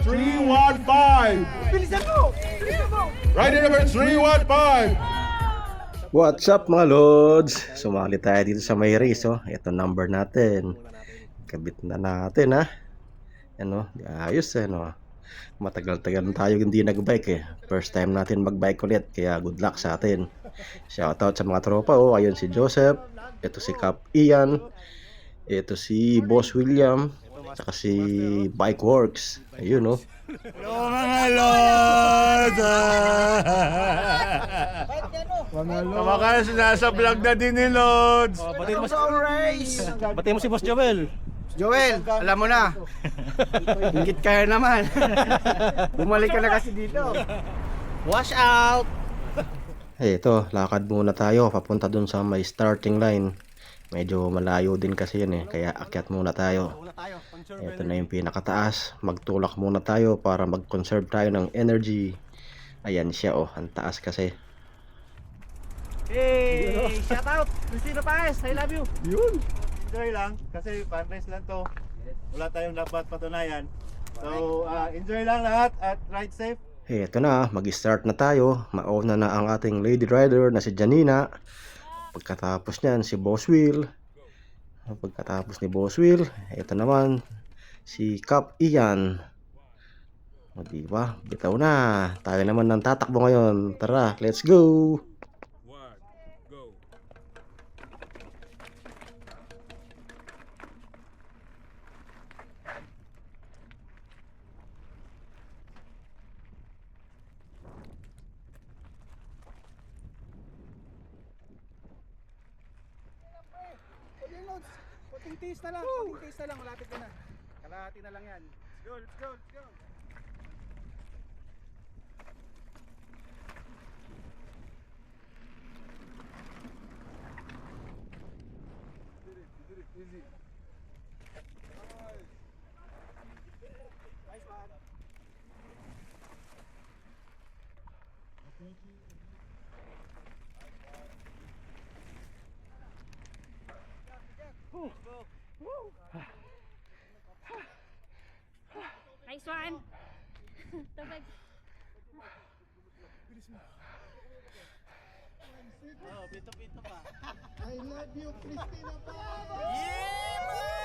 315. Bilisan mo! Bilisan mo! Rider number 315. What's up mga Lods? Sumali tayo dito sa may race oh. Ito number natin. Kabit na natin ha. Ano, ayos ano. Matagal-tagal na tayo hindi nagbike eh. First time natin magbike ulit, kaya good luck sa atin. Shoutout sa mga tropa oh. Ayun si Joseph, ito si Cap Ian, ito si Boss William, saka si Bike Works. Ayun oh. Hello mga Lods! Kamakalas nasa vlog na din ni Lods. Batiin mo si race! Batiin mo si Boss Joel. Joel, alam mo na. Hingit kaya naman. Bumalik ka na kasi dito. Wash out! Ito, lakad muna tayo papunta dun sa may starting line. Medyo malayo din kasi yun eh, kaya akyat muna tayo. Ito na yung pinakataas. Magtulak muna tayo para mag-conserve tayo ng energy. Ayan siya oh, ang taas kasi. Hey! Shout out! Lucino Paes, I love you! Yun. Enjoy lang kasi fundraise lang to. Wala tayong dapat patunayan. So, enjoy lang lahat at ride safe. Ito na, mag-start na tayo. Mauna na ang ating lady rider na si Janina. Pagkatapos niyan si Boss Will. Pagkatapos ni Boss Will, ito naman si Cap Ian. O diba? Bitaw na. Tayo naman ng tatakbo ngayon. Tara, let's go! Kunting tiis na lang, kunting tiis na lang, malapit ka na. Kalahati na lang yan. Let's go, let's go, let's go. Easy. Nice one. Nice one. Tabag. Oh, pito-pito pa. I love you, Christina. Yeah!